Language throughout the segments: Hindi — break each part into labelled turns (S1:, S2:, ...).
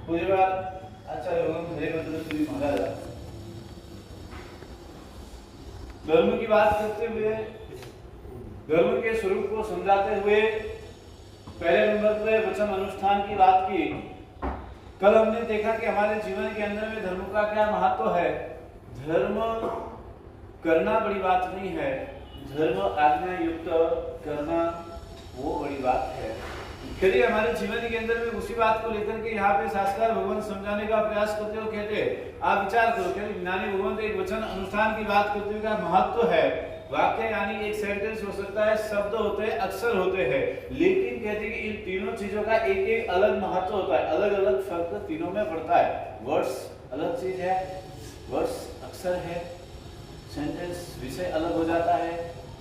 S1: पूरी बार आचार्य भगवान हरे मंत्र श्री महाराज धर्म की बात करते हुए, धर्म के स्वरूप को समझाते हुए पहले नंबर पर वचन अनुष्ठान की बात की। कल हमने देखा कि हमारे जीवन के अंदर में धर्म का क्या महत्व है। धर्म करना बड़ी बात नहीं है, धर्म आज्ञा युक्त करना वो बड़ी बात है। चलिए हमारे जीवन के अंदर में उसी बात को लेकर के यहाँ पे शास्त्रकार भगवान समझाने का प्रयास करते हो। कहते आप विचार करो, कहते ज्ञानी भगवान एक वचन अनुष्ठान की बात करते हुए का महत्व है। वाक्य यानी एक सेंटेंस हो सकता है, शब्द होते हैं, अक्षर होते हैं, लेकिन कहते हैं कि इन तीनों चीजों का एक एक अलग महत्व होता है, अलग अलग फर्क तीनों में पड़ता है। वर्ड्स अलग चीज है, वर्ड्स अक्षर है, सेंटेंस विषय अलग हो जाता है,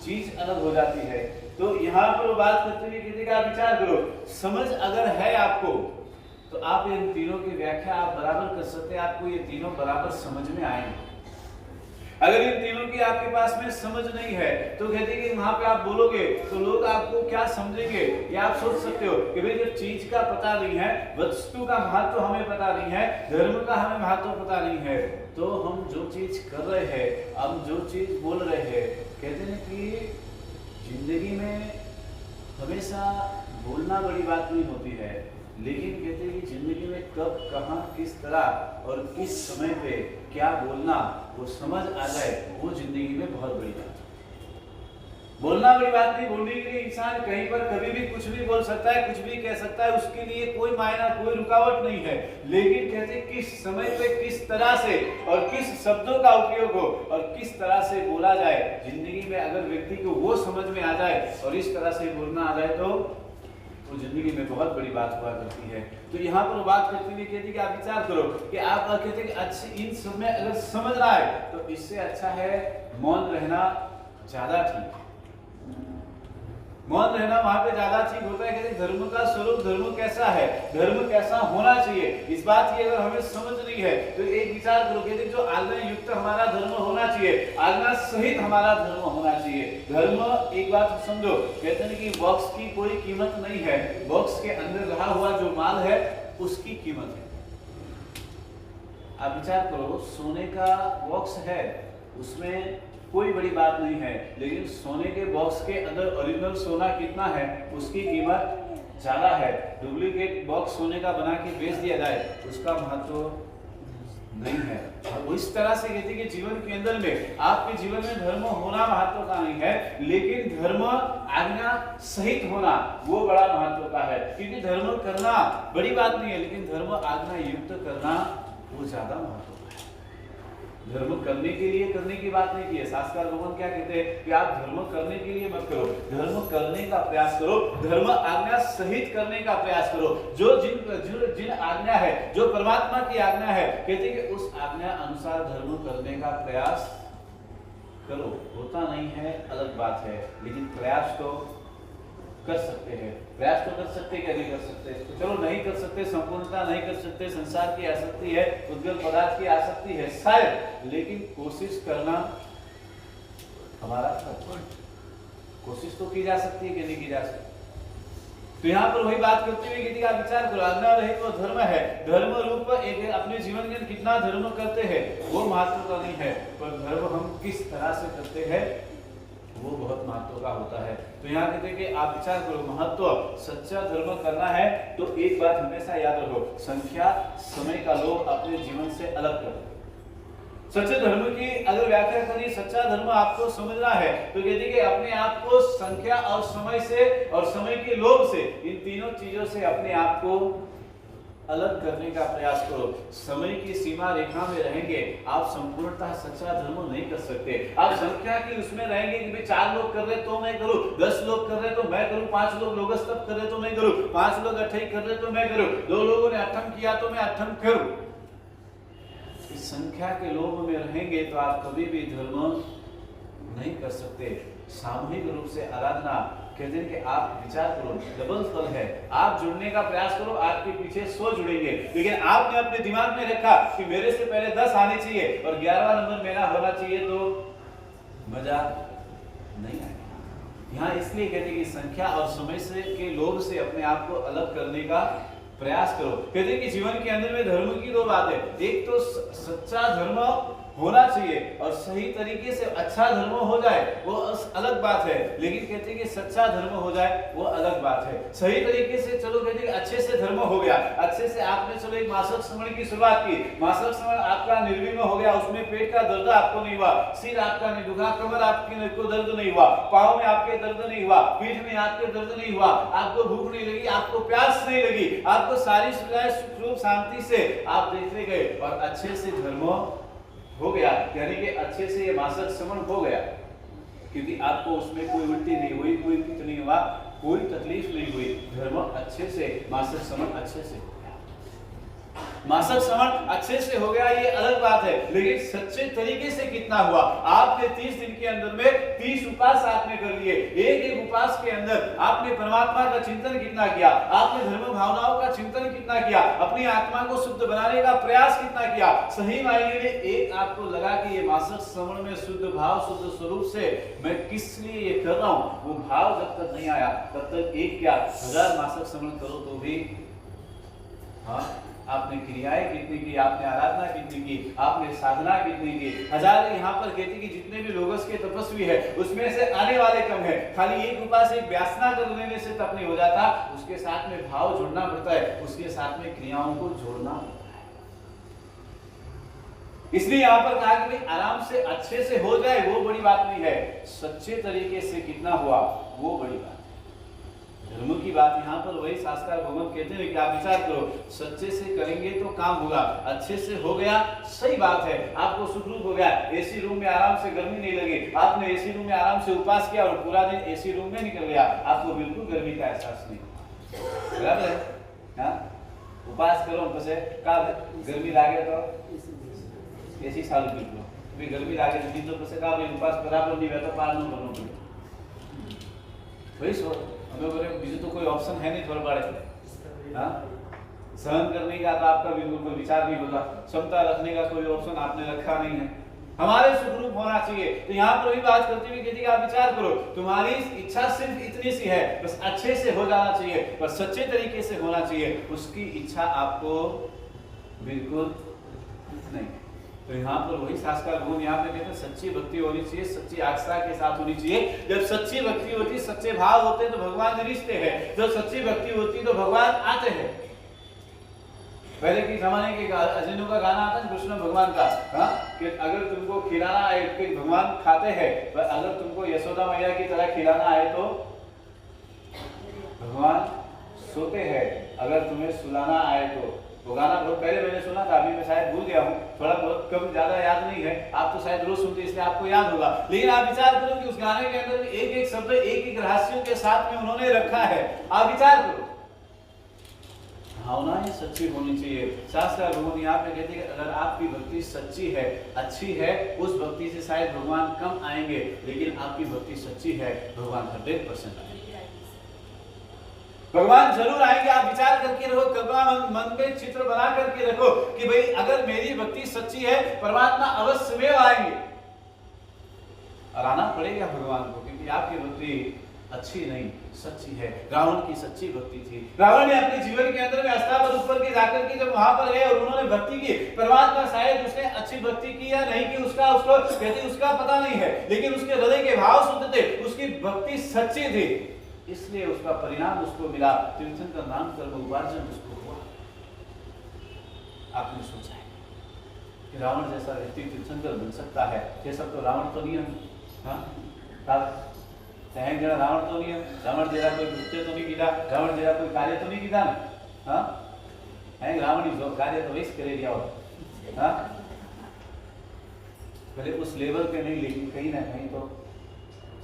S1: चीज अलग हो जाती है। तो यहाँ पर बात करते हुए कहते कि आप विचार करो, समझ अगर है आपको तो आप इन तीनों की व्याख्या आप बराबर कर सकते हैं, आपको ये तीनों बराबर समझ में आएंगे। अगर इन तीनों की आपके पास में समझ नहीं है तो कहते हैं कि वहां पे आप बोलोगे तो लोग आपको क्या समझेंगे, या आप सोच सकते हो कि भाई जब चीज का पता नहीं है, वस्तु का महत्व हमें पता नहीं है, धर्म का हमें महत्व पता नहीं है, तो हम जो चीज कर रहे हैं, हम जो चीज बोल रहे हैं, कहते हैं कि जिंदगी में हमेशा बोलना बड़ी बात नहीं होती है, लेकिन कहते हैं कि जिंदगी में कब, कहां, किस तरह और किस समय पे क्या बोलना वो समझ आ जाए, वो जिंदगी में बहुत बड़ी बात है। बोलना बड़ी बात नहीं, बोलने के लिए इंसान कहीं पर कभी भी कुछ भी बोल सकता है, कुछ भी कह सकता है, उसके लिए कोई मायना, कोई रुकावट नहीं है। लेकिन कहते हैं किस समय पे, किस तरह से और किस शब्दों का उपयोग हो और किस तरह से बोला जाए, जिंदगी में अगर व्यक्ति को वो समझ में आ जाए और इस तरह से बोलना आ जाए तो जिंदगी में बहुत बड़ी बात हुआ करती है। तो यहाँ पर बात करते हुए कहती कि आप विचार करो कि आप कहते कि अच्छी इन सब में अगर समझ रहा है तो इससे अच्छा है मौन रहना ज्यादा ठीक है। मौन रहना वहां पे ज्यादा ठीक होता है। कहते धर्म का स्वरूप, धर्म कैसा है, धर्म कैसा होना चाहिए, इस बात की अगर हमें समझ नहीं है तो एक विचार करो, कहते जो आज्ञा युक्त हमारा धर्म होना चाहिए, आज्ञा सहित हमारा धर्म होना चाहिए। धर्म एक बात समझो, कहते हैं कि बॉक्स की कोई कीमत नहीं है, बॉक्स के अंदर रहा हुआ जो माल है उसकी कीमत है। आप विचार करो, सोने का बॉक्स है, उसमें कोई बड़ी बात नहीं है, लेकिन सोने के बॉक्स के अंदर ओरिजिनल सोना कितना है उसकी कीमत ज्यादा है। डुप्लीकेट बॉक्स सोने का बना के बेच दिया जाए उसका महत्व नहीं है। और इस तरह से कहते हैं कि जीवन के अंदर में आपके जीवन में धर्म होना महत्व का नहीं है, लेकिन धर्म आज्ञा सहित होना वो बड़ा महत्व का है। क्योंकि धर्म करना बड़ी बात नहीं है, लेकिन धर्म आज्ञा युक्त करना वो ज्यादा महत्व। धर्म करने के लिए करने की बात नहीं की है। शास्त्रकार भगवान क्या कहते हैं कि आप धर्म करने के लिए मत करो, धर्म करने का प्रयास करो, धर्म आज्ञा सहित करने का प्रयास करो। जो जिन आज्ञा है, जो परमात्मा की आज्ञा है, कहते हैं कि उस आज्ञा अनुसार धर्म करने का प्रयास करो। होता नहीं है अलग बात है, लेकिन प्रयास तो कर सकते हैं। प्रयास तो कर सकते क्या नहीं कर सकते, तो चलो नहीं कर सकते, संपूर्णता नहीं कर सकते, संसार की आसक्ति है, उद्गल पदार्थ की आसक्ति है शायद, लेकिन कोशिश करना हमारा कर्तव्य। कोशिश तो की जा सकती है कि नहीं की जा सकती। तो यहाँ पर वही बात करते हुए कि आप विचार करो, आज्ञा रहित वो धर्म है, धर्म रूप एक अपने जीवन में कितना धर्म करते हैं वो महत्व का नहीं है, पर धर्म हम किस तरह से करते हैं वो बहुत महत्व का होता है। तो यहाँ कहते हैं कि आप विचार करो, महत्व सच्चा धर्म करना है तो एक बात हमेशा याद रखो, संख्या समय का लोभ अपने जीवन से अलग करो। सच्चे धर्म की अगर व्याख्या करिए, सच्चा धर्म आपको समझना है तो कहते हैं कि अपने आप को संख्या और समय से और समय के लोभ से, इन तीनों चीजों से अपने आप को अलग करने का प्रयास करो। समय की सीमा रेखा में रहेंगे आप संपूर्णतः सच्चा धर्म नहीं कर सकते। आप संख्या की उसमें रहेंगे कि भाई 4 लोग कर रहे तो मैं करूं, 10 लोग कर रहे तो मैं करूं, 5 लोग लोगस्तव कर रहे तो मैं करूं, 5 लोग अठई कर रहे तो मैं करूं, 2 लोगों ने अठम किया तो मैं अठम करूं। इस संख्या के लोभ में रहेंगे तो आप कभी भी धर्म नहीं कर सकते। सामूहिक रूप से आराधना, कहते हैं कि आप विचार करो, डबल फल है। आप जुड़ने का प्रयास करो, आपके पीछे 100 जुड़ेंगे, लेकिन आपने अपने दिमाग में रखा कि मेरे से पहले 10 आने चाहिए और 11वां नंबर मेरा होना चाहिए, तो मजा नहीं आएगा। यहाँ इसलिए कहते हैं कि संख्या और समय से के लोभ से अपने आप को अलग करने का प्रयास करो। कहते हैं कि जीवन के अंदर में धर्म की दो बात है, एक तो सच्चा धर्म होना चाहिए और सही तरीके से अच्छा धर्म हो जाए वो अलग बात है, लेकिन कहते हैं कि सच्चा धर्म हो जाए वो अलग बात है। सही तरीके से चलो, कहते हैं अच्छे से धर्म हो गया, अच्छे से आपने चलो एक मासिक श्रवण की शुरुआत की, मासिक श्रवण आपका निर्विघ्न हो गया, उसमें पेट का दर्द आपको नहीं हुआ, सिर आपका नहीं दुखा, कमर आपकी को दर्द नहीं हुआ, पाँव में आपके दर्द नहीं हुआ, पीठ में आपके दर्द नहीं हुआ, आपको भूख नहीं लगी, आपको प्यास नहीं लगी, आपको सारी सुविधाएं सुख शांति से आप देखते गए और अच्छे से धर्म हो गया, यानी कि अच्छे से ये मासिक श्रवण हो गया, क्योंकि आपको उसमें कोई उल्टी नहीं हुई, कोई पित्त नहीं हुआ, कोई तकलीफ नहीं हुई, धर्म अच्छे से मासिक श्रवण अच्छे से हो गया, मासिक श्रवण अच्छे से हो गया, ये अलग बात है, लेकिन सच्चे तरीके से कितना हुआ। आपने 30 दिन के अंदर में 30 उपास आपने कर लिए, एक एक उपास के अंदर आपने परमात्मा का चिंतन कितना किया, आपने धर्म भावनाओं का चिंतन कितना किया, अपनी आत्मा को शुद्ध बनाने का प्रयास कितना किया। सही मायने में एक आपको लगा कि ये मासिक श्रवण में शुद्ध भाव शुद्ध स्वरूप से मैं किस लिए ये कर रहा हूं, वो भाव जब तक नहीं आया तब तक एक क्या 1000 मासिक श्रवण करो तो भी हाँ आपने क्रियाएं कितनी की, आपने आराधना कितनी की, आपने साधना कितनी की, हजार यहाँ पर कहती कि जितने भी लोगों के तपस्वी है उसमें से आने वाले कम है। खाली एक उपास एक व्यासना कर लेने से तप नहीं हो जाता, उसके साथ में भाव जोड़ना पड़ता है, उसके साथ में क्रियाओं को जोड़ना पड़ता है। इसलिए यहाँ पर कहा कि भाई आराम से अच्छे से हो जाए वो बड़ी बात नहीं है, सच्चे तरीके से कितना हुआ वो बड़ी बात है। धर्म की बात यहाँ पर वही शास्त्र भगवान कहते हैं कि आप विचार करो, सच्चे से करेंगे तो काम होगा, अच्छे से हो गया सही बात है, आपको सुखरूप हो गया, एसी रूम में आराम से गर्मी नहीं लगी, आपने एसी रूम में आराम से उपास किया और पूरा दिन एसी रूम में निकल गया, आपको बिल्कुल गर्मी का एहसास नहीं, बराबर है। हाँ उपास करो पसे का गर्मी लागे तो एसी चालू कर लो, भी गर्मी लागे तो पसे का उपास बराबर नहीं हुआ तो पार न करना पड़े, वही सो हमें बोले बीजू तो कोई ऑप्शन है नहीं थोड़ा बड़े, हाँ सहन करने का तो आपका बिल्कुल कोई विचार नहीं होगा, क्षमता रखने का कोई ऑप्शन आपने रखा नहीं है, हमारे सुखरूप होना चाहिए। तो यहाँ पर भी बात करते हुए कहती है आप विचार करो, तुम्हारी इच्छा सिर्फ इतनी सी है, बस अच्छे से हो जाना चाहिए, बस सच्चे तरीके से होना चाहिए, उसकी इच्छा आपको बिल्कुल नहीं। तो यहाँ पर वही शास्त्र गुण यहाँ पे कहते हैं सच्ची भक्ति होनी चाहिए, सच्ची आस्था के साथ होनी चाहिए। जब सच्ची भक्ति होती, सच्चे भाव होते हैं तो भगवान रिश्ते हैं, जब सच्ची भक्ति होती तो भगवान आते हैं। पहले के जमाने के अजनू का गाना आता है कृष्ण भगवान का, हाँ कि अगर तुमको खिलाना आए तो भगवान खाते हैं, पर अगर तुमको यशोदा मैया की तरह खिलाना आए तो भगवान सोते हैं, अगर तुम्हें सुलाना आए तो। वो गाना बहुत पहले मैंने सुना था, अभी मैं शायद भूल गया हूँ, थोड़ा बहुत कम ज्यादा याद नहीं है, आप तो शायद रोज सुनते इसलिए आपको याद होगा, लेकिन आप विचार करो कि उस गाने के अंदर एक एक शब्द एक एक रहस्यों के साथ में उन्होंने रखा है। आप विचार करो, भावनाएं सच्ची होनी चाहिए। शास्त्र भगवान यहाँ पे कहते हैं अगर आपकी भक्ति सच्ची है अच्छी है, उस भक्ति से शायद भगवान कम आएंगे, लेकिन आपकी भक्ति सच्ची है भगवान 100% आएंगे, भगवान जरूर आएंगे। आप विचार करके रखो, कल्पना मन में चित्र बना करके रखो कि भाई अगर मेरी भक्ति सच्ची है परमात्मा अवश्य में आएंगे, और आना पड़ेगा भगवान को, क्योंकि आपकी भक्ति अच्छी नहीं सच्ची है। रावण की सच्ची भक्ति थी, रावण ने अपने जीवन के अंदर में अस्तावत ऊपर के जाकर के जब वहां पर गए और उन्होंने भक्ति की, परमात्मा शायद उसने अच्छी भक्ति की या नहीं की उसका उसको कहते उसका पता नहीं है, लेकिन उसके हृदय के भाव शुद्ध थे, उसकी भक्ति सच्ची थी, इसलिए उसका परिणाम उसको मिला, तीर्थंकर नाम कर्म उपार्जन उसको हुआ। आपने सोचा है कि रावण जैसा व्यक्ति तीर्थंकर बन सकता है? ये सब तो रावण तो नहीं है, हाँ जरा रावण तो नहीं है, रावण जरा कोई कृत्य तो नहीं किया, रावण जरा कोई कार्य तो नहीं किया ना, हाँ रावण जो कार्य तो वैसे करे दिया, हाँ भले उस लेवल पे नहीं, लेकिन कहीं ना कहीं तो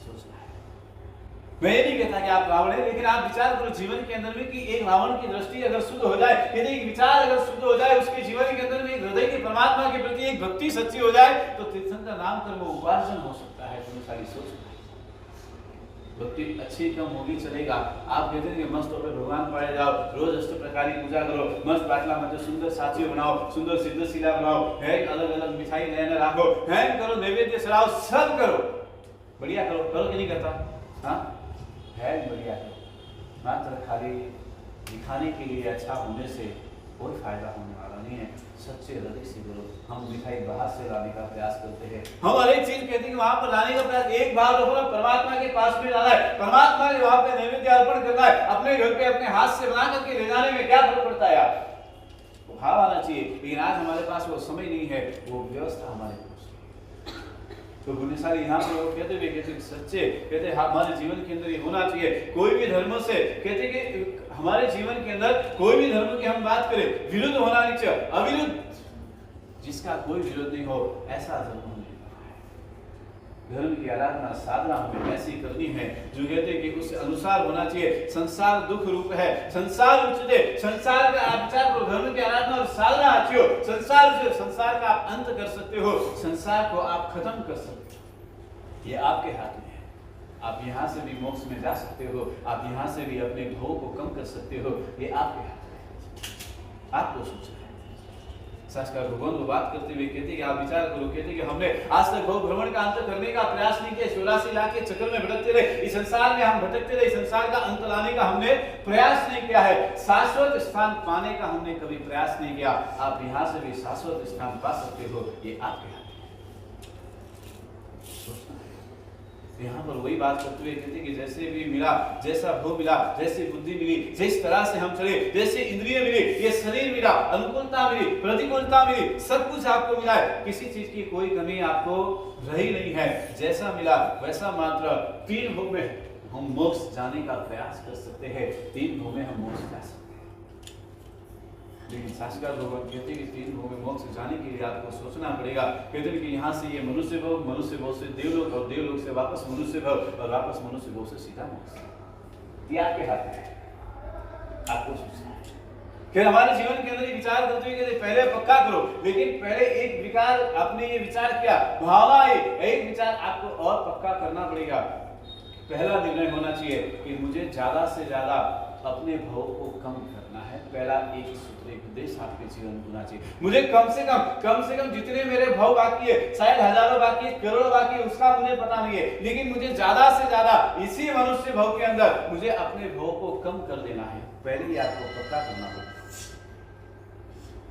S1: सोचना है। मैं ये नहीं कहता कि आप रावण है, लेकिन आप विचार करो जीवन के अंदर में कि एक रावण की दृष्टि अगर शुद्ध हो जाए, यदि एक विचार अगर शुद्ध हो जाए, उसके जीवन के अंदर में एक हृदय के परमात्मा के प्रति एक भक्ति सच्ची हो जाए, तो तीर्थंकर नाम कर्म उपार्जन हो सकता है। तुम सारी सोच भक्ति अच्छी कम होगी चलेगा। आप कहते हैं कि मस्त होकर भगवान पाए जाओ, रोज अष्ट प्रकार की पूजा करो, मस्त बाटला में सुंदर साची बनाओ, सुंदर सिद्ध शिला बनाओ, है अलग अलग मिठाई नया रखो, है करो, नैवेद्य चढ़ाओ, सब करो, बढ़िया करो, करो कि नहीं करता? हाँ है बढ़िया करो, मात्र खाली दिखाने के लिए, अच्छा होने से कोई फायदा होने वाला नहीं है। सच्चे हृदय से बोलो। हम मिठाई बाहर से लाने का प्रयास करते हैं, हम हर एक चीज कहते हैं कि वहां पर लाने का प्रयास, एक बार रखो ना, परमात्मा के पास में लाना है, परमात्मा के वहां पे नैवेद्य अर्पण करना है, अपने घर पे अपने हाथ से बना करके ले जाने में क्या फर्क पड़ता है यार? वो भाव आना चाहिए, लेकिन आज हमारे पास वो समय नहीं है, वो व्यवस्था हमारे पास। तो गुणशाली यहाँ पर वो कहते हैं सच्चे, कहते हैं हमारे जीवन के अंदर ये होना चाहिए। कोई भी धर्म से कहते कि हमारे जीवन के अंदर कोई भी धर्म की हम बात करें, विरुद्ध होना नहीं चाहिए, अविरुद्ध, जिसका कोई विरोध नहीं हो, ऐसा धर्म नहीं। धर्म की आराधना साधना हमें ऐसी करनी है जो कहते हैं कि उसके अनुसार होना चाहिए। संसार दुख रूप है, संसार उच्चते, संसार का आप विचार करो, धर्म की आराधना और साधना अच्छी हो, संसार का आप अंत कर सकते हो, संसार को आप खत्म कर सकते हो, ये आपके हाथ में है। आप यहाँ से भी मोक्ष में जा सकते हो, आप यहाँ से भी अपने भोग को कम कर सकते हो, ये आपके हाथ में है, आपको सोचना है। शास्त्र भगवान को बात करते हुए कहते हैं कि आप विचार करो, कहते हैं कि हमने आज तक भव भ्रमण का अंत करने का प्रयास नहीं किया, 84 लाख के चक्कर में भटकते रहे, इस संसार में हम भटकते रहे, संसार का अंत लाने का हमने प्रयास नहीं किया है, शाश्वत स्थान पाने का हमने कभी प्रयास नहीं किया। आप यहाँ से भी शाश्वत स्थान पा सकते हो, ये आपके हाथ में है। यहाँ पर वही बात करते हुए कहते हैं कि जैसे भी मिला, जैसा भोग मिला, जैसी बुद्धि मिली, जिस तरह से हम चले, जैसे इंद्रिय मिली, ये शरीर मिला, अनुकूलता मिली, प्रतिकूलता मिली, सब कुछ आपको मिला है, किसी चीज की कोई कमी आपको रही नहीं है। जैसा मिला वैसा मात्र 3 भोग में हम मोक्ष जाने का प्रयास कर सकते हैं, 3 भोग में हम मोक्ष जा सकते हैं। लेकिन शास्त्र भगवान कहते हैं कि 3 भोग में मोक्ष जाने के लिए आपको सोचना पड़ेगा। कहते हैं कि यहाँ से ये मनुष्य भोग, मनुष्य भोग से देवलोक, और देवलोक से वापस मनुष्य भोग, और वापस मनुष्य भोग से सीधा मोक्ष। ये आपके हाथ में है, आपको सोचना है। फिर हमारे जीवन के अंदर ये विचार करते हुए कि पहले पक्का करो, लेकिन पहले एक विचार, आपने ये विचार किया, भावना आई, एक विचार आपको और पक्का करना पड़ेगा। पहला निर्णय होना चाहिए कि मुझे ज्यादा से ज्यादा अपने भोग को कम करना है। पहला एक सूत्र, एक उद्देश्य आपके जीवन में होना चाहिए, मुझे कम से कम जितने मेरे भोग बाकी है, शायद हजारों बाकी, करोड़ों बाकी, उसका मुझे पता नहीं है, लेकिन मुझे ज्यादा से ज्यादा इसी मनुष्य भोग के अंदर मुझे अपने भोग को कम कर देना है। पहले ही आपको पक्का करना होगा।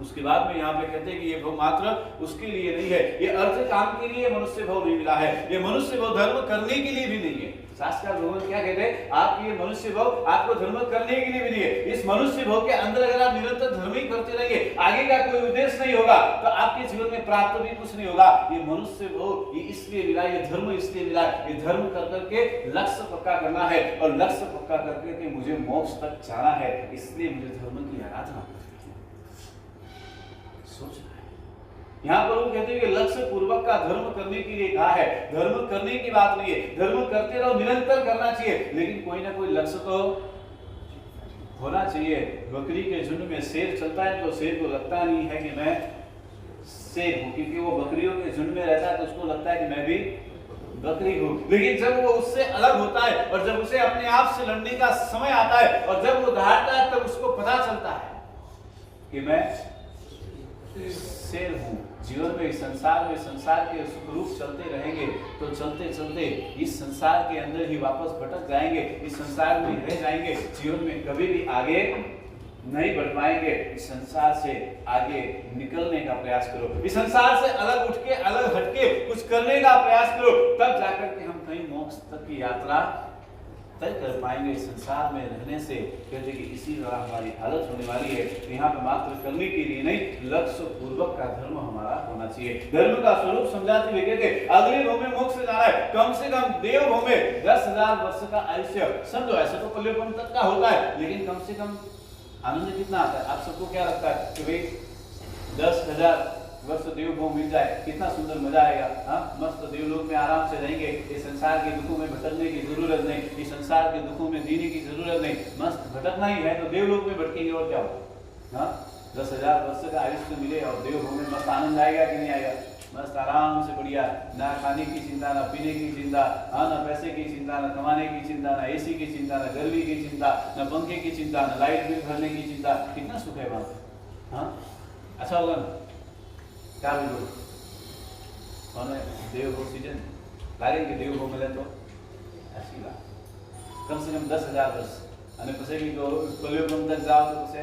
S1: उसके बाद में यहाँ पे कहते हैं कि ये भोग मात्र उसके लिए नहीं है, ये अर्थ काम के लिए मनुष्य भोग नहीं मिला है, ये मनुष्य भोग धर्म करने के लिए भी नहीं है। शास्त्र भगवान क्या कहते हैं, आपकी ये मनुष्य भोग आपको धर्म करने के लिए भी नहीं है। इस मनुष्य भोग के अंदर अगर आप निरंतर धर्म ही करते रहेंगे, आगे का कोई उद्देश्य नहीं होगा, तो आपके जीवन में प्राप्त भी कुछ नहीं होगा। ये मनुष्य भोग ये इसलिए मिला, ये धर्म इसलिए मिला, ये धर्म कर करके लक्ष्य पक्का करना है, और लक्ष्य पक्का करके मुझे मोक्ष तक जाना है, इसलिए मुझे धर्म की आराधना सोचना है। यहाँ पर वो कहते हैं कि लक्ष्य पूर्वक का धर्म करने के लिए कहा है, धर्म करने की बात नहीं है, धर्म करते रहो, निरंतर करना चाहिए, लेकिन कोई ना कोई लक्ष्य तो होना चाहिए। बकरी के झुंड में शेर चलता है तो शेर को लगता नहीं है कि मैं शेर हूं, क्योंकि वो बकरियों के झुंड में रहता है तो उसको लगता है कि मैं भी बकरी हूं। लेकिन जब वो उससे अलग होता है और जब उसे अपने आप से लड़ने का समय आता है और जब वो दहाड़ता है तब उसको पता चलता है कि मैं शेर हूं। जीवन में संसार के सुख रूप चलते रहेंगे तो चलते चलते इस संसार के अंदर ही वापस भटक जाएंगे, इस संसार में रह जाएंगे, जीवन में कभी भी आगे नहीं बढ़ पाएंगे। इस संसार से आगे निकलने का प्रयास करो, इस संसार से अलग उठ के, अलग हटके कुछ करने का प्रयास करो, तब जाकर के हम कहीं मोक्ष तक की यात्रा तय कर पाएंगे। इस संसार में रहने से कहते कि इसी तरह हमारी हालत होने वाली है। यहाँ पे मात्र करने के लिए नहीं, लक्ष्य पूर्वक का धर्म हमारा होना चाहिए। धर्म का स्वरूप समझाते हुए कहते अगले भव में मोक्ष से जाना है, कम से कम देव भव में 10,000 वर्ष का आयुष्य। समझो ऐसे तो कल्योपन तक का होता है, लेकिन कम से कम आनंद कितना आता है? आप सबको क्या लगता है कि भाई 10,000 वर्ष देव भोग मिल जाए, कितना सुंदर मजा आएगा। हाँ, मस्त देवलोक में आराम से रहेंगे, इस संसार के दुखों में भटकने की जरूरत नहीं, इस संसार के दुखों में जीने की जरूरत नहीं, मस्त भटकना ही है तो देवलोक में भटकेंगे और क्या होगा। हाँ, 10,000 वर्ष का आयुष्य मिले और देव भोग में मस्त आनंद आएगा कि नहीं आएगा? मस्त आराम से बढ़िया, ना खाने की चिंता, ना पीने की चिंता, हाँ, ना पैसे की चिंता, ना कमाने की चिंता, ना एसी की चिंता, ना गर्मी की चिंता, ना पंखे की चिंता, ना लाइट बिल भरने की चिंता। कितना सुख है वहां पे। हाँ, अच्छा होगा ना? क्या बोलो देव भोग सीजन लागेंगे, देव भोग मिले तो ऐसी बात। कम से कम 10,000 वर्ष અને પછી કે કોલ્યુગમ તક જાઓ તો પછી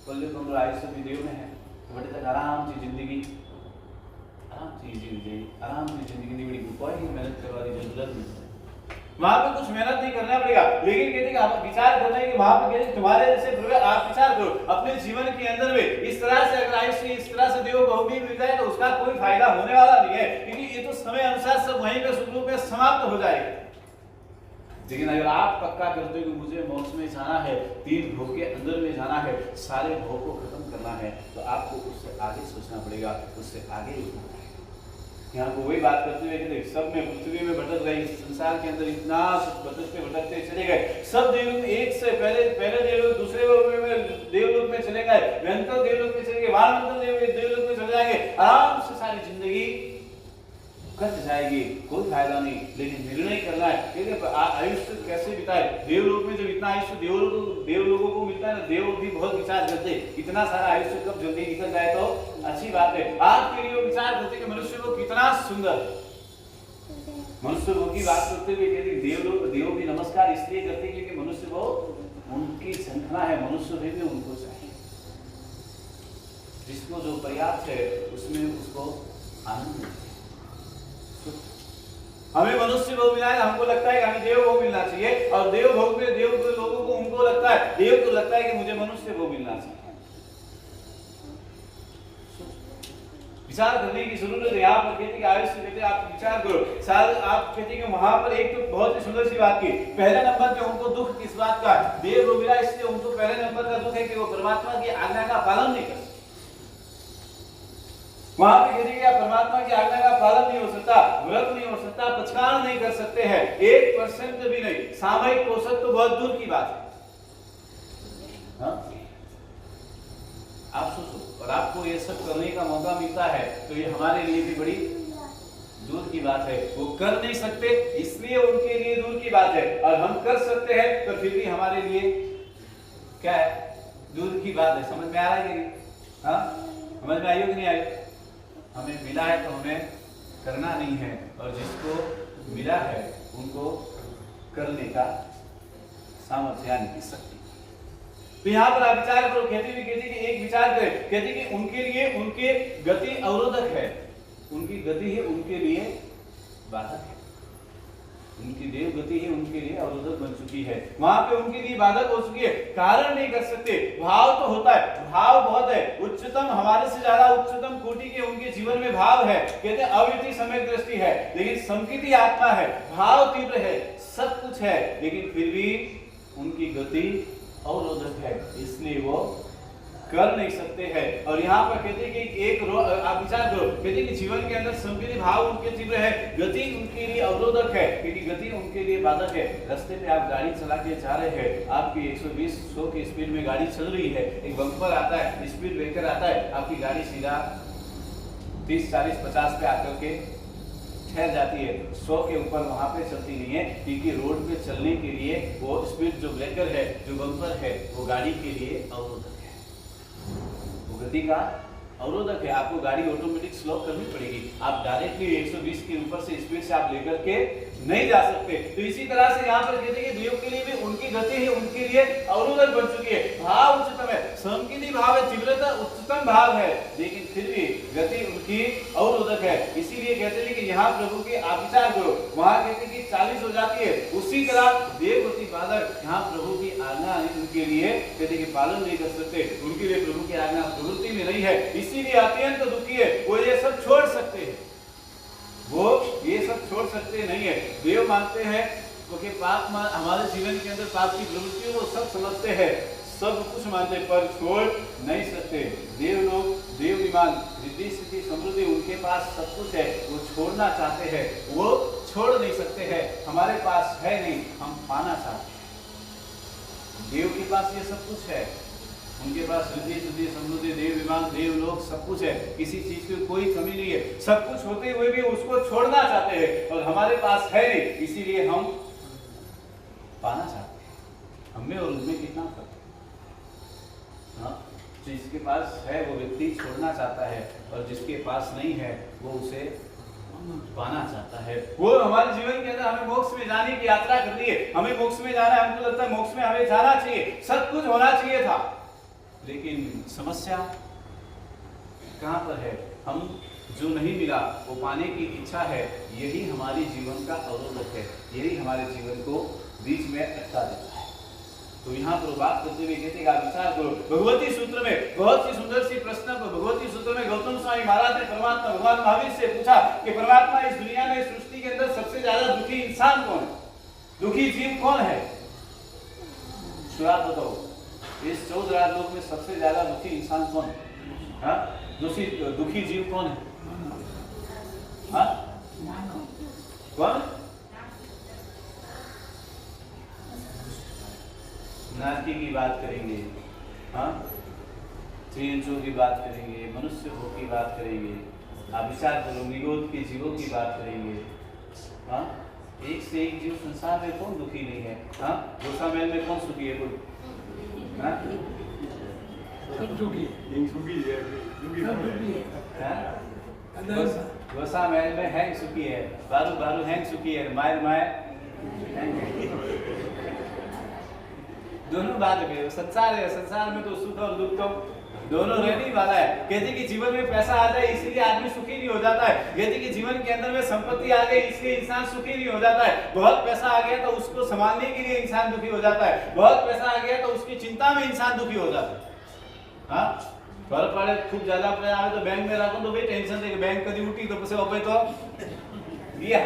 S1: કોલ્યુગમ આયુષ્ય भी देव में है तो बड़े तक आराम से जिंदगी आराम से जिंदगी निवड़ी कोई मेहनत करवाने की जरूरत नहीं। वहां पे कुछ मेहनत नहीं करना पड़ेगा, लेकिन कहते कि आप विचार करना है कि वहां पे कहते तुम्हारे जैसे प्रभु आप विचार करो अपने जीवन के अंदर में इस तरह से अगर आयुष्य इस तरह से देव बहुमी मिल जाए तो उसका कोई फायदा होने वाला नहीं है, क्योंकि ये तो समय अनुसार सब वहीं पे सुख रूप में समाप्त हो जाएगा। लेकिन अगर आप पक्का करते हो कि मुझे मोक्ष में जाना है, 3 भोग के अंदर में जाना है, सारे भोग को खत्म करना है, तो आपको उससे आगे सोचना पड़ेगा, उससे आगे उठना पड़ेगा। यहाँ को वही बात करते हुए कि सब में पृथ्वी में भटक रही संसार के अंदर इतना भटकते चले गए, सब देवलोक एक से पहले देवलोक दूसरे देवलोक में चले गए, भयंकर देवलोक में चले गए, वानंतर देवलोक में चले जाएंगे, आराम से सारी जिंदगी कट जाएगी, कोई फायदा नहीं। लेकिन निर्णय करना है कि आयुष्य कैसे बिताए। देवलोक में जब इतना आयुष्य देवलोगों को मिलता है ना, देव भी बहुत विचार करते इतना सारा आयुष्य कब जल्दी निकल जाए तो अच्छी बात है। आपके लिए विचार करते कि मनुष्य को कितना सुंदर, मनुष्य की बात करते हुए कहते देव भी नमस्कार इसलिए करते क्योंकि मनुष्य को उनकी झंखना है, मनुष्य भी उनको चाहिए, जिसको जो पर्याप्त है उसमें उसको आनंद है। हमें मनुष्य भोग मिला है, हमको लगता है कि हमें देव भोग मिलना चाहिए, और देव भोग में देव के लोगों को उनको लगता है, देव को लगता है कि मुझे मनुष्य भोग मिलना चाहिए। विचार करने की जरूरत है। यहाँ पर कहते कि आयुष्य कहते आप विचार करो, शायद आप कहते कि वहां पर एक तो बहुत ही सुंदर सी बात की, पहले नंबर पे उनको दुख किस बात का, देव भोग मिला इसलिए उनको पहले नंबर का दुख है कि वो परमात्मा की आज्ञा का पालन नहीं कर सकते। वहां पे कहते हैं परमात्मा की आज्ञा का पालन नहीं हो सकता, व्रत नहीं हो सकता, पचकान नहीं कर सकते हैं, 1% भी नहीं, सामयिक पोषक तो बहुत दूर की बात है। हाँ? आप सोचो, और आपको ये सब करने का मौका मिलता है तो ये हमारे लिए भी बड़ी दूर की बात है। वो कर नहीं सकते इसलिए उनके लिए दूर की बात है, और हम कर सकते हैं तो फिर भी हमारे लिए क्या है, दूर की बात है। समझ में आ रहा है कि नहीं? हाँ, समझ में आई हो कि नहीं आई? हमें मिला है तो हमें करना नहीं है, और जिसको मिला है उनको करने का सामर्थ्य यानी कि शक्ति। तो यहाँ पर आप विचार करो, कहती कि एक विचार करें, कहती कि उनके लिए उनके गति अवरोधक है, उनकी गति है उनके लिए बाधक है, उनकी देव गति है उनके लिए अवरोधक बन चुकी है, वहां पे उनके लिए बाधक हो चुकी है। कारण नहीं कर सकते, भाव तो होता है, भाव बहुत है, उच्चतम हमारे से ज्यादा उच्चतम कोटि के उनके जीवन में भाव है, कहते हैं अविति समय दृष्टि है, लेकिन संकिति आत्मा है, भाव तीव्र है, सब कुछ है, लेकिन फिर भी उनकी गति अवरोधक है, इसलिए वो कर नहीं सकते हैं। और यहाँ पर कहते हैं कि आप विचार करो, कहते हैं कि जीवन के अंदर संकित भाव उनके तीव्र है, गति उनके लिए अवरोधक है, क्योंकि गति उनके लिए बाधक है। रास्ते पे आप गाड़ी चला के जा रहे हैं, आपकी 120-100 की स्पीड में गाड़ी चल रही है, एक बम्पर आता है, स्पीड ब्रेकर आता है, आपकी गाड़ी सीधा 30-40-50 पे आकर के ठहर जाती है, 100 के ऊपर वहां पे चलती नहीं है, क्योंकि रोड पे चलने के लिए वो स्पीड जो ब्रेकर है, जो बम्पर है, वो गाड़ी के लिए अवरोधक है, वो गति का अवरोधक है। आपको गाड़ी ऑटोमेटिक स्लो करनी पड़ेगी, आप डायरेक्टली 120 के ऊपर से स्पीड से आप लेकर के नहीं जा सकते। तो इसी तरह से यहाँ पर कहते हैं कि देव के लिए भी उनकी गति है उनके लिए अवरोधक बन चुकी है, भाव उच्चतम है, संकीर्ति भाव है, तीव्रता उच्चतम भाव है, लेकिन फिर भी गति उनकी अवरोधक है। इसीलिए कहते हैं कि यहाँ प्रभु के आप विचार करो, वहां कहते हैं कि 40 हो जाती है, उसी तरह देवगति बाधक, यहाँ प्रभु की आज्ञा उनके लिए कहते हैं कि पालन नहीं कर सकते, उनके लिए प्रभु की आज्ञा प्रवृत्ति में नहीं है, इसीलिए अत्यंत दुखी है, वो ये सब छोड़ सकते हैं, वो ये सब छोड़ सकते नहीं है। देव मानते हैं क्योंकि पाप हमारे जीवन के अंदर पाप की प्रवृत्ति वो सब समझते हैं, सब कुछ मानते पर छोड़ नहीं सकते। देव लोग देव विमान रिद्धि सिद्धि समृद्धि उनके पास सब कुछ है, वो छोड़ना चाहते हैं, वो छोड़ नहीं सकते हैं, हमारे पास है नहीं, हम पाना चाहते हैं। देव के पास ये सब कुछ है, उनके पास रिद्धि सिद्धि समृद्धि देव विमान देव लोग सब कुछ है, किसी चीज की कोई कमी नहीं है, सब कुछ होते हुए भी उसको छोड़ना चाहते हैं, और हमारे पास है नहीं, इसीलिए हम पाना चाहते हैं। हमें और उनमें कितना फर्क है? हाँ, जिसके पास है वो व्यक्ति छोड़ना चाहता है, और जिसके पास नहीं है वो उसे पाना चाहता है। वो हमारे जीवन के अंदर हमें मोक्ष में जाने की यात्रा करनी है, हमें मोक्ष में जाना है, हमको लगता है मोक्ष में हमें जाना चाहिए, सब कुछ होना चाहिए था, लेकिन समस्या कहाँ पर है? हम जो नहीं मिला वो पाने की इच्छा है, यही हमारे जीवन का अवरोधक है, यही हमारे जीवन को बीच में अटका देता है। तो यहाँ पर बात करते हुए कहते हैं आप विचार करो, भगवती सूत्र में बहुत सी सुंदर सी प्रश्न को भगवती सूत्र में गौतम स्वामी महाराज ने परमात्मा भगवान महावीर से पूछा कि परमात्मा इस दुनिया में सृष्टि के अंदर सबसे ज्यादा दुखी इंसान कौन है, दुखी जीव कौन है? आप बताओ, इस 14 लोक में सबसे ज्यादा दुखी इंसान कौन है? हाँ, दुखी जीव कौन है? हाँ, कौन? नाती की बात करेंगे, हाँ, त्रियंचों की बात करेंगे, मनुष्य भोग की बात करेंगे, आप विचार करो निगोद के जीवों की बात करेंगे, हाँ, एक से एक जीव संसार में कौन दुखी नहीं है? हाँ, गोसा महल में कौन सुखी है? कोई? हाँ? गोसा महल में हैंग सुखी है, बारू बारू हैंग सुखी है, मायर मायर दोनों बात है। संसार है, संसार में तो सुख और दुख तो दोनों रहने वाला है। कहते कि जीवन में पैसा आ जाए इसलिए आदमी सुखी नहीं हो जाता है, कहते कि जीवन के अंदर में संपत्ति आ गई इसलिए इंसान सुखी नहीं हो जाता है, बहुत पैसा आ गया तो उसको संभालने के लिए इंसान दुखी हो जाता है, बहुत पैसा आ गया तो उसकी चिंता में इंसान दुखी हो जाता है। हाँ, फर्क पड़े खूब ज्यादा पैसा आवे तो बैंक में रखो तो भाई टेंशन है कि बैंक कभी उठी तो પછી ઓપે तो दिया,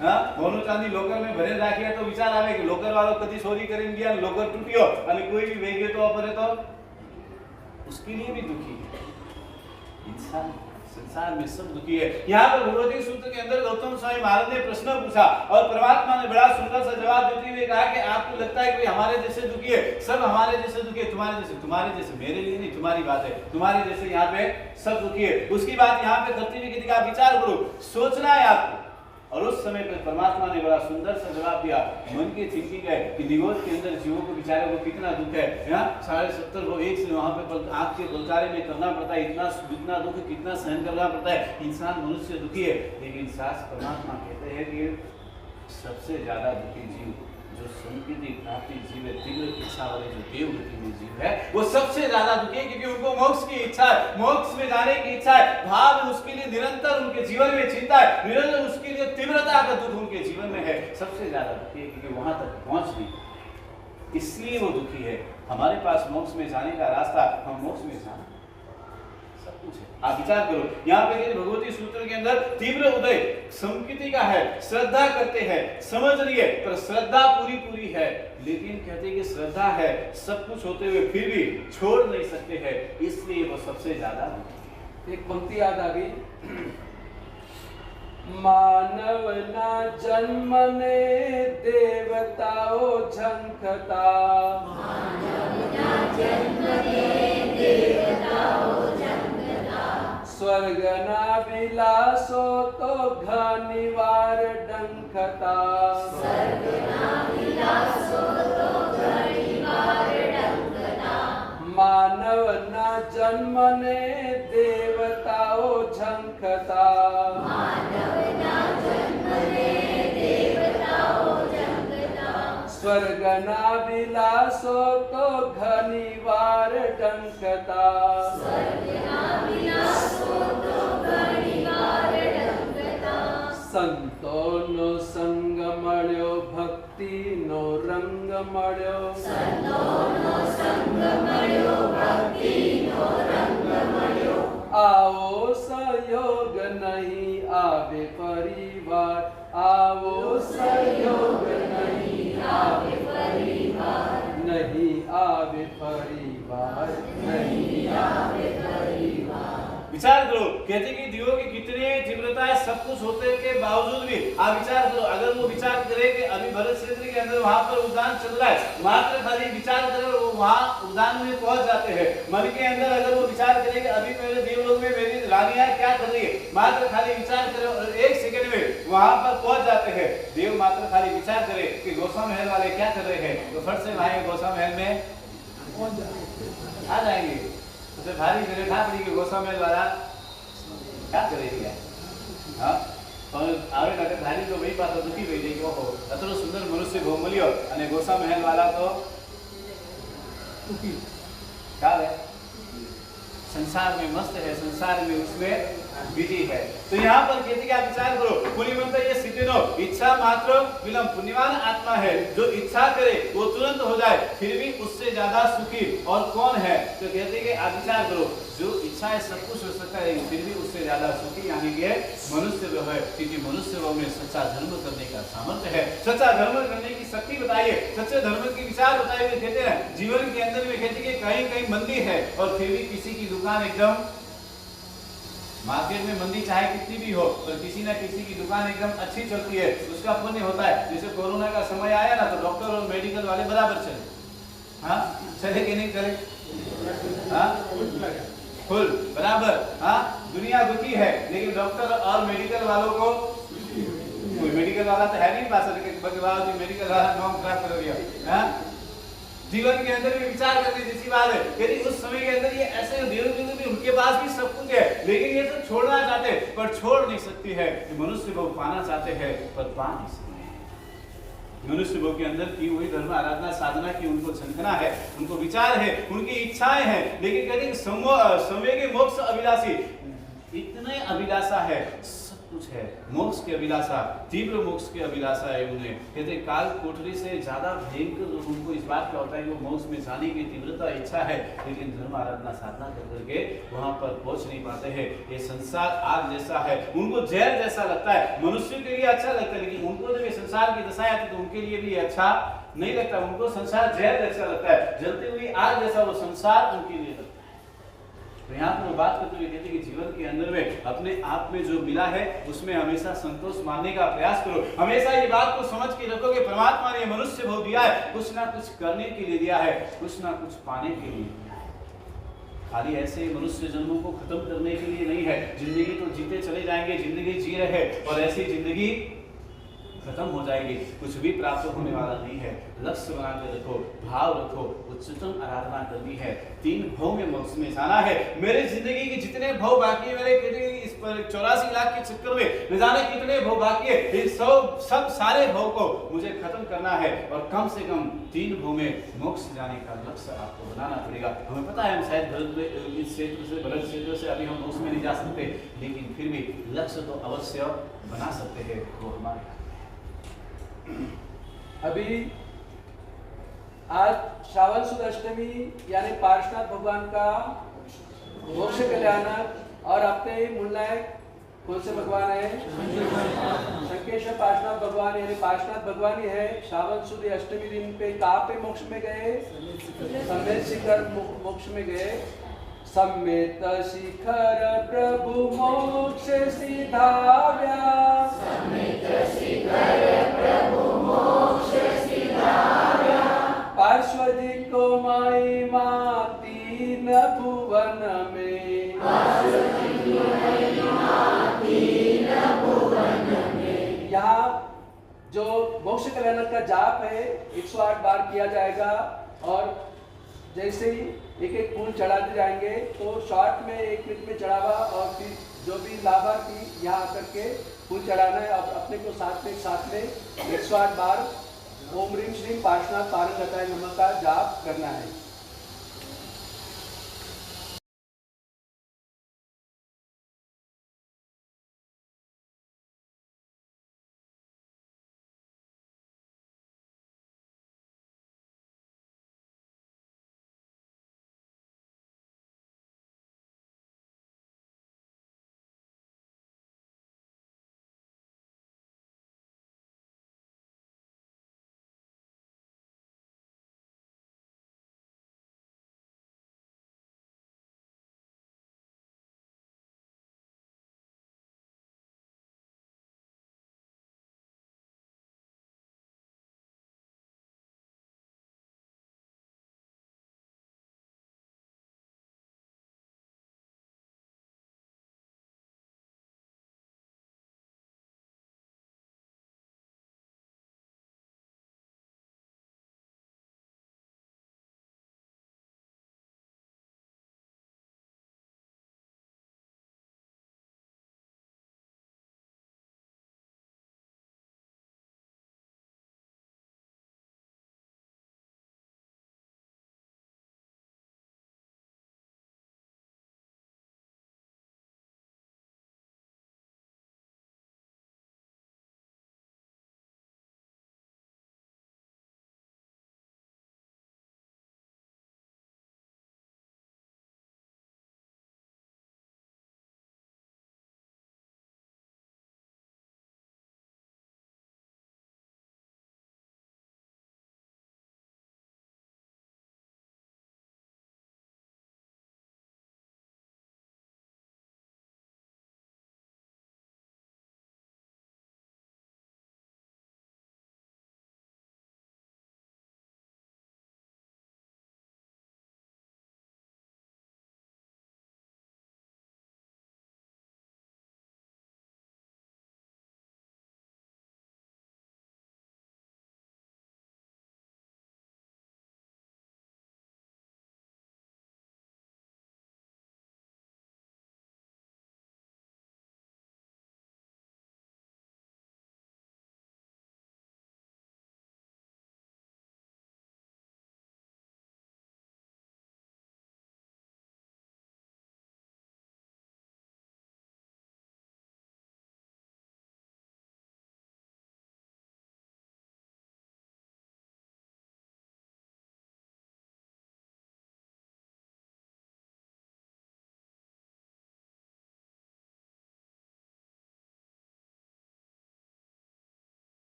S1: हाँ, सोनू चांदी लोकर में भरे राखिया तो विचार आवे कि लोकर वालों कभी चोरी करीने गया, लोकर टूटियो અને कोई भी वेगे तो अपरे तो उसके लिए भी दुखी है इंसान। संसार में सब दुखी है। यहाँ पर भगवती सूत्र के अंदर गौतम स्वामी महाराज ने प्रश्न पूछा और परमात्मा ने बड़ा सुंदर सा जवाब देते हुए कहा कि आपको लगता है कि हमारे जैसे दुखी है, सब हमारे जैसे दुखी है, तुम्हारे जैसे मेरे लिए नहीं, तुम्हारी बात है, तुम्हारे जैसे यहाँ पे सब दुखी है। उसकी बात यहाँ पे करते हुए किसी का विचार करो, सोचना है आपको। और उस समय पर परमात्मा ने बड़ा सुंदर सा जवाब दिया, मन की थिंकिंग है कि निगोद के अंदर जीवों को बेचारे को कितना दुख है, यहाँ 70.5 को एक से वहां पे आग के बलचारे में करना पड़ता है, इतना दुख कितना सहन करना पड़ता है, इंसान मनुष्य दुखी है। लेकिन शास्त्र परमात्मा कहते हैं कि सबसे ज्यादा दुखी जीव जो संकीर्ति प्राप्ति जीव है, तीव्र इच्छा वाले जो देवगति में जीव है, वो सबसे ज्यादा दुखी है, क्योंकि उनको मोक्ष की इच्छा है, मोक्ष में जाने की इच्छा है, भाव उसके लिए निरंतर उनके जीवन में चिंता है, निरंतर उसके लिए तीव्रता का दुख उनके जीवन में है, सबसे ज्यादा दुखी है क्योंकि वहां तक पहुंच नहीं, इसलिए वो दुखी है। हमारे पास मोक्ष में जाने का रास्ता, हम मोक्ष में जाना सब कुछ है। आप विचार करो, यहाँ पे भगवती सूत्र के अंदर तीव्र उदय संकीर्ति का है, श्रद्धा करते हैं, समझ रही है, पर श्रद्धा पूरी है, लेकिन कहते हैं कि श्रद्धा है, सब कुछ होते हुए फिर भी छोड़ नहीं सकते हैं, इसलिए वो सबसे ज्यादा।
S2: एक पंक्ति याद आ गई, मानव ना जन्मने देवताओं झंखता, मानव ना जन्मने देवताओं झंखता, स्वर्ग ना विलासो तो घनिवार डंखता, स्वर्ग ना विलासो तो घनिवार डंखता, मानव ना जन्मने देवताओं झंखता, मानव ना जन्मने देवताओं झंखता, स्वर्ग ना विलासो तो घनिवार डंखता, स्वर्ग ना विलासो तो घनिवार डंखता, संतो नो संग मळ्यो भक्ति नो रंग मळ्यो, संतो नो संग मळ्यो भक्ति नो रंग मळ्यो, आओ सहयोग नहीं आवे परिवार, आओ सहयोग नहीं आवे परिवार, नहीं आवे परिवार, नहीं आवे परिवार।
S1: विचार करो, कहते कि जीवों की कितनी तीव्रता है, सब कुछ होते के बावजूद भी आप विचार करो, अगर वो विचार करे कि अभी भरत क्षेत्र के अंदर वहां पर उद्यान चल रहा है, मात्र खाली विचार करे वो वहां उद्यान में पहुंच जाते हैं। मन के अंदर अगर वो विचार करे कि अभी मेरे देवलोक में मेरी रानियां क्या कर रही है, मात्र खाली विचार करे और 1 सेकंड में वहां पर पहुंच जाते हैं। देव मात्र खाली विचार करे कि गोसा महल वाले क्या कर रहे हैं, तो फट से भाई गोसा महल में आ जाएंगे, भारी मेरे ठापड़ी के गोसा महल वाला क्या करेगा। हाँ, પણ આવે નકર ધારી તો ભાઈ પાછો દુખી થઈ જાય કે ઓહો અતરો સુંદર મનુષ્ય ભોગ મળ્યો અને ગોસા મહેલ વાલા તો दुखी क्या है संसार में मस्त है संसार में उसमें बिजी है तो यहाँ पर कहते कि आप विचार करो पुण्य मंत्र ये सिद्धिनो इच्छा मात्र विलंब पुण्यवान आत्मा है जो इच्छा करे वो तुरंत हो जाए फिर भी उससे ज्यादा सुखी और कौन है तो कहते कि आप विचार करो जो इच्छा है सब कुछ हो सकता है फिर भी उससे ज्यादा सुखी यानी कि मनुष्य जो है क्योंकि मनुष्य में सच्चा धर्म करने का सामर्थ्य है सच्चा धर्म करने की शक्ति बताइए सच्चे धर्म की विचार बताइए कहते हैं जीवन के अंदर में कहते कि कहीं कहीं मंदी है और फिर भी किसी की दुकान एकदम मार्केट में मंदी चाहे कितनी भी हो पर किसी ना किसी की दुकान एकदम अच्छी चलती है उसका पुण्य होता है जैसे कोरोना का समय आया ना तो डॉक्टर और मेडिकल वाले बराबर चले हाँ चले कि नहीं चले हाँ फुल बराबर हाँ दुनिया दुखी है लेकिन डॉक्टर और मेडिकल वालों को कोई मेडिकल वाला तो है नहीं पास लेकिन मेडिकल वाला नाम खराब कर दिया हाँ जीवन के अंदर भी विचार करने जैसी बात है यदि उस समय के अंदर ये ऐसे देवदूत भी उनके पास भी सब कुछ है लेकिन ये सब छोड़ना चाहते हैं पर छोड़ नहीं सकती है मनुष्य को पाना चाहते हैं पर पा नहीं सकते मनुष्य भोग के अंदर की हुई धर्म आराधना साधना की उनको झंखना है उनको विचार है उनकी इच्छाएं हैं लेकिन कहते हैं संवेगी मोक्ष अभिलाषी इतने अभिलाषा है सब कुछ है मोक्ष की अभिलाषा तीव्र मोक्ष की अभिलाषा है उन्हें कहते काल कोठरी से ज्यादा भयंकर उनको इस बात का होता है कि वो मोक्ष में जाने की तीव्रता इच्छा है लेकिन धर्म आराधना साधना करके वहां पर पहुंच नहीं पाते हैं ये संसार आग जैसा है उनको जहर जैसा लगता है मनुष्य के लिए अच्छा लगता है लेकिन उनको जब ये संसार की दशा आती तो उनके लिए भी अच्छा नहीं लगता उनको संसार जहर जैसा लगता है जलती हुई आग जैसा वो संसार उनके लिए लगता है तो यहाँ पर बात करते हुए कहते हैं कि जीवन के अंदर में अपने आप में जो मिला है उसमें हमेशा संतोष मानने का प्रयास करो हमेशा ये बात को समझ के रखो कि परमात्मा ने मनुष्य भोग दिया है कुछ ना कुछ करने के लिए दिया है कुछ ना कुछ पाने के लिए दिया है खाली ऐसे मनुष्य जन्मों को खत्म करने के लिए नहीं है जिंदगी तो जीते चले जाएंगे जिंदगी जी रहे और ऐसी जिंदगी खत्म हो जाएगी कुछ भी प्राप्त होने वाला नहीं है लक्ष्य बना के रखो भाव रखो उच्चतम आराधना करनी है 3 भाव में मोक्ष में जाना है मेरी जिंदगी के जितने भाव बाकी है मेरे इस पर 84 लाख के चक्कर में न जाने कितने भाव बाकी है इन सब सारे भाव को मुझे खत्म करना है और कम से कम 3 भाव में मोक्ष जाने का लक्ष्य आपको बनाना पड़ेगा हमें पता है हम शायद भरत इस क्षेत्र से भरत क्षेत्र से अभी हम मोक्ष में नहीं जा सकते लेकिन फिर भी लक्ष्य तो अवश्य बना सकते हैं वो हमारे अभी
S2: आज श्रावण सुद अष्टमी यानी पार्श्वनाथ भगवान का मोक्ष कल्याणक और अपने मूलनायक कौन से भगवान है शंकेश्वर पार्श्वनाथ भगवान यानी पार्श्वनाथ भगवान ही है श्रावण सुद अष्टमी दिन पे कहाँ पे मोक्ष में गए समेत शिखर मोक्ष में गए समेत शिखर प्रभु मोक्ष सिधाव्या समेत शिखर प्रभु मोक्ष सिधाव्या पार्श्वदी को माई माती न भुवन में पार्श्वदी को माई माती न भुवन में यहाँ जो मोक्ष कल्याण का जाप है 108 बार किया जाएगा और जैसे ही एक एक फूल चढ़ाते जाएंगे तो शॉर्ट में 1 मिनट में चढ़ावा और फिर जो भी लाभार्थी यहाँ आकर के फूल चढ़ाना है और अपने को साथ में 108 बार ओम ह्रीम श्रीम पार्श्वनाथ पारंगताय नमः का जाप करना है।